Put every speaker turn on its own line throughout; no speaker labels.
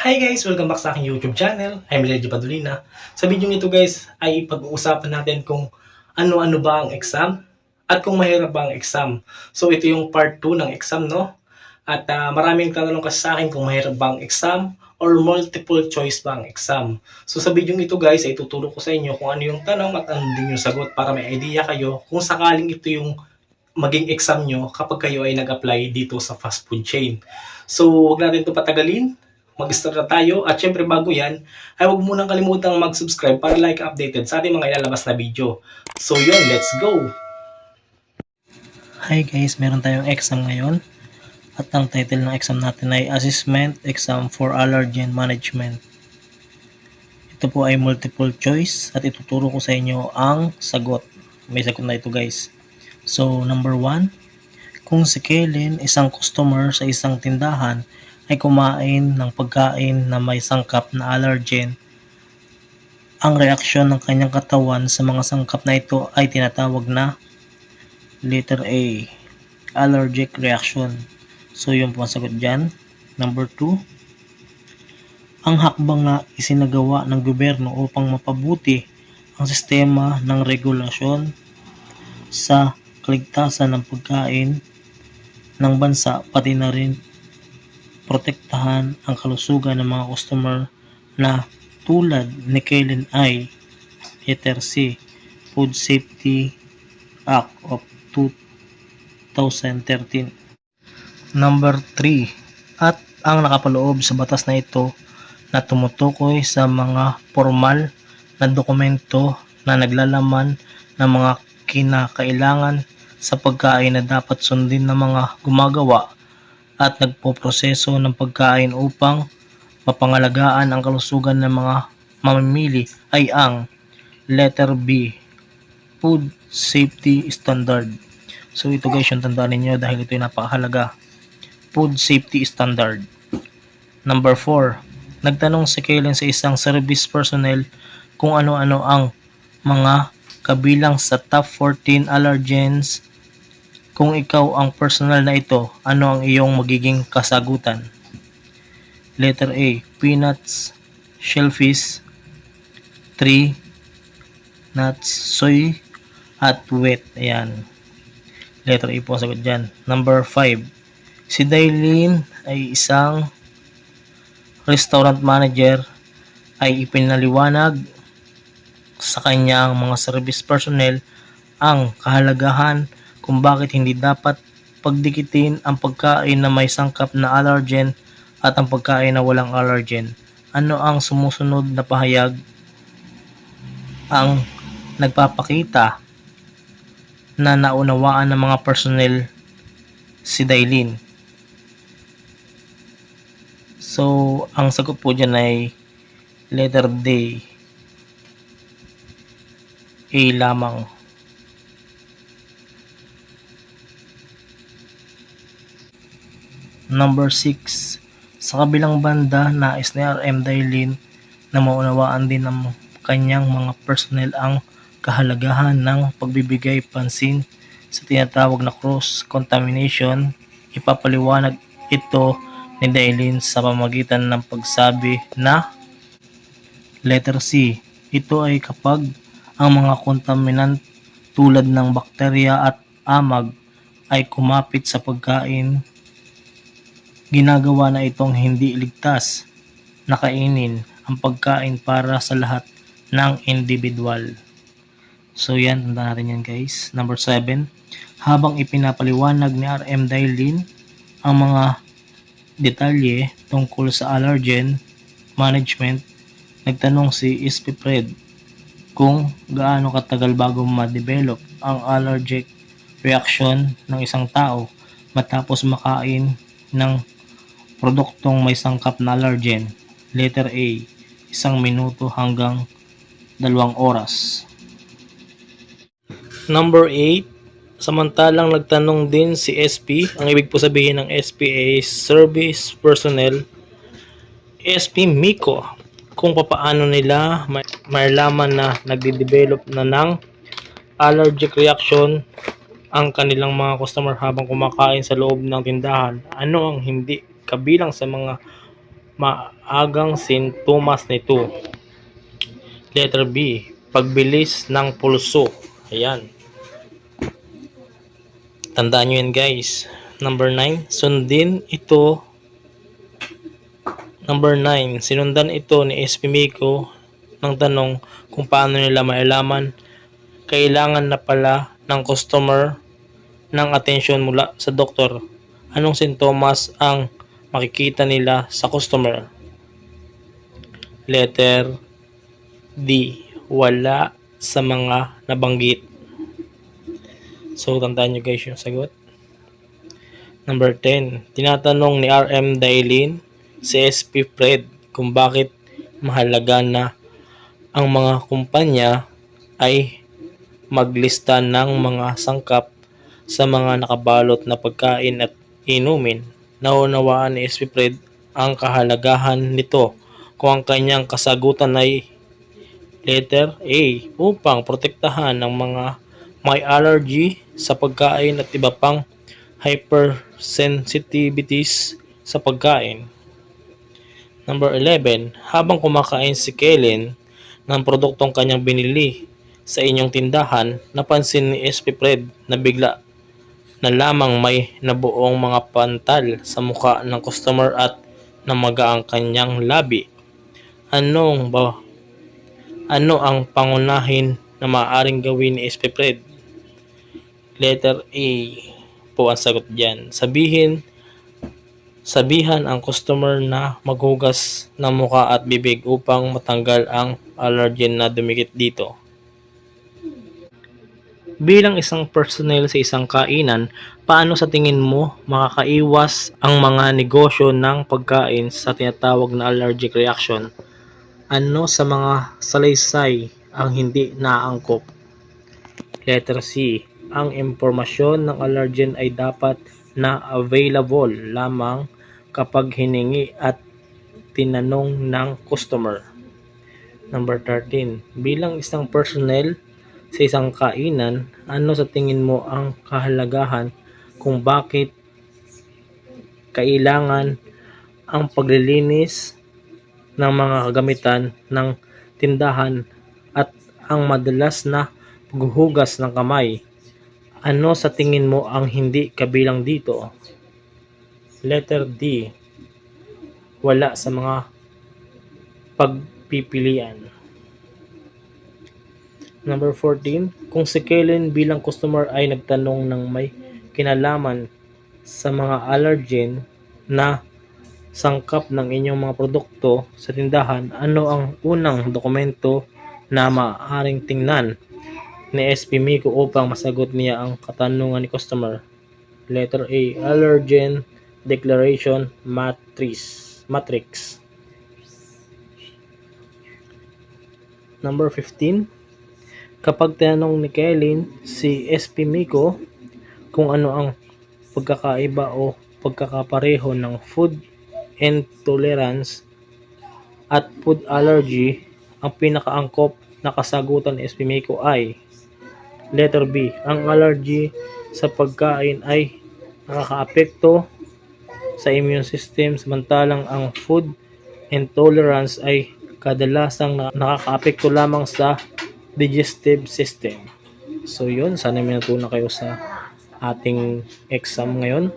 Hi guys! Welcome back sa aking YouTube channel. I'm Reggie Padulina. Sa video nito guys ay pag-uusapan natin kung ano-ano ba ang exam at kung mahirap ba ang exam. So ito yung part 2 ng exam, no? At maraming tatanong kasi sa akin kung mahirap ba ang exam or multiple choice ba ang exam. So sa video nito guys ay tuturo ko sa inyo kung ano yung tanong at ano din yung sagot para may idea kayo kung sakaling ito yung maging exam nyo kapag kayo ay nag-apply dito sa fast food chain. So, huwag natin ito patagalin. Mag-start na tayo. At syempre bago yan, ay huwag munang kalimutang mag-subscribe para like updated sa ating mga ilalabas na video. So yun, let's go!
Hi guys, meron tayong exam ngayon. At ang title ng exam natin ay Assessment Exam for Allergen Management. Ito po ay multiple choice at ituturo ko sa inyo ang sagot. May sagot na ito guys. So, number 1, kung si Kellen, isang customer sa isang tindahan, ay kumain ng pagkain na may sangkap na allergen, ang reaksyon ng kanyang katawan sa mga sangkap na ito ay tinatawag na letter A, allergic reaction. So, yun po ang sagot dyan. Number 2, ang hakbang na isinagawa ng gobyerno upang mapabuti ang sistema ng regulasyon sa kaligtasan ng pagkain ng bansa, pati na rin protektahan ang kalusugan ng mga customer na tulad ni Kellen ay letter C, Food Safety Act of 2013. Number 3, at ang nakapaloob sa batas na ito na tumutukoy sa mga formal na dokumento na naglalaman ng mga kinakailangan sa pagkain na dapat sundin ng mga gumagawa at nagpoproseso ng pagkain upang mapangalagaan ang kalusugan ng mga mamimili ay ang letter B, Food Safety Standard. So ito guys yung tandaan ninyo dahil ito yung napakahalaga. Food Safety Standard. Number 4, nagtanong si Kellen sa isang service personnel kung ano-ano ang mga kabilang sa top 14 allergens. Kung ikaw ang personal na ito, ano ang iyong magiging kasagutan? Letter A, peanuts, shellfish, tree, nuts, soy, at wheat. Ayan. Letter A po ang sagot dyan. Number 5, si Dailin ay isang restaurant manager ay ipinaliwanag sa kanyang mga service personnel ang kahalagahan kung bakit hindi dapat pagdikitin ang pagkain na may sangkap na allergen at ang pagkain na walang allergen. Ano ang sumusunod na pahayag ang nagpapakita na naunawaan ng mga personnel si Dailin? So, ang sagot po dyan ay letter D, A lamang. Number 6, sa kabilang banda, nais ni RM Dailin na maunawaan din ng kanyang mga personnel ang kahalagahan ng pagbibigay pansin sa tinatawag na cross-contamination. Ipapaliwanag ito ni Dailin sa pamamagitan ng pagsabi na letter C, ito ay kapag ang mga kontaminant tulad ng bakterya at amag ay kumapit sa pagkain, ginagawa na itong hindi ligtas na kainin ang pagkain para sa lahat ng individual. So yan, tandaan natin yan guys. Number 7, habang ipinapaliwanag ni RM Dailin ang mga detalye tungkol sa allergen management, nagtanong si SP Fred kung gaano katagal bago ma-develop ang allergic reaction ng isang tao matapos makain ng produktong may sangkap na allergen. Letter A, 1 minuto hanggang 2 oras. Number 8, samantalang nagtanong din si SP, ang ibig po sabihin ng SP ay Service Personnel, SP Miko, kung papaano nila malaman na nagde-develop na ng allergic reaction ang kanilang mga customer habang kumakain sa loob ng tindahan. Ano ang hindi kabilang sa mga maagang sintomas nito. Letter B, pagbilis ng pulso. Ayan. Tandaan nyo yan guys. Number 9, sinundan ito ni SP Miko ng tanong kung paano nila mailaman kailangan na pala ng customer ng atensyon mula sa doktor. Anong sintomas ang makikita nila sa customer? Letter D, wala sa mga nabanggit. So, tandaan nyo guys yung sagot. Number 10, tinatanong ni RM Dailin si SP Fred kung bakit mahalaga na ang mga kumpanya ay maglista ng mga sangkap sa mga nakabalot na pagkain at inumin. Naunawaan ni SP Fred ang kahalagahan nito kung ang kanyang kasagutan ay letter A, upang protektahan ng mga may allergy sa pagkain at iba pang hypersensitivities sa pagkain. Number 11, habang kumakain si Kellen ng produktong kanyang binili sa inyong tindahan, napansin ni SP Fred na bigla na lamang may nabuong mga pantal sa mukha ng customer at namaga ang kanyang labi. Ano ang pangunahin na maaaring gawin ni SP Fred? Letter A po ang sagot dyan. Sabihan ang customer na maghugas ng muka at bibig upang matanggal ang allergen na dumikit dito. Bilang isang personnel sa isang kainan, paano sa tingin mo makakaiwas ang mga negosyo ng pagkain sa tinatawag na allergic reaction? Ano sa mga salaysay ang hindi naaangkop? Letter C, ang impormasyon ng allergen ay dapat na available lamang kapag hiningi at tinanong ng customer. Number 13, bilang isang personnel sa isang kainan, ano sa tingin mo ang kahalagahan kung bakit kailangan ang paglilinis ng mga kagamitan ng tindahan at ang madalas na paghuhugas ng kamay? Ano sa tingin mo ang hindi kabilang dito? Letter D, wala sa mga pagpipilian. Number 14, kung si Kellen bilang customer ay nagtanong ng may kinalaman sa mga allergen na sangkap ng inyong mga produkto sa tindahan, ano ang unang dokumento na maaaring tingnan ni SP Miko upang masagot niya ang katanungan ni customer? Letter A, Allergen Declaration Matrix. Number 15, kapag tinanong ni Kellen si SP Miko kung ano ang pagkakaiba o pagkakapareho ng food intolerance at food allergy, ang pinakaangkop na kasagutan ni SP Miko ay letter B, ang allergy sa pagkain ay nakakaapekto sa immune system, samantalang ang food intolerance ay kadalasang nakakaapekto lamang sa digestive system. So yun, sana may natutunan kayo sa ating exam ngayon.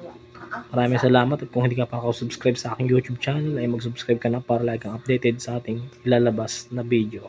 Maraming salamat, at kung hindi ka pa ako subscribe sa aking YouTube channel ay mag-subscribe ka na para lagi kang updated sa ating ilalabas na video.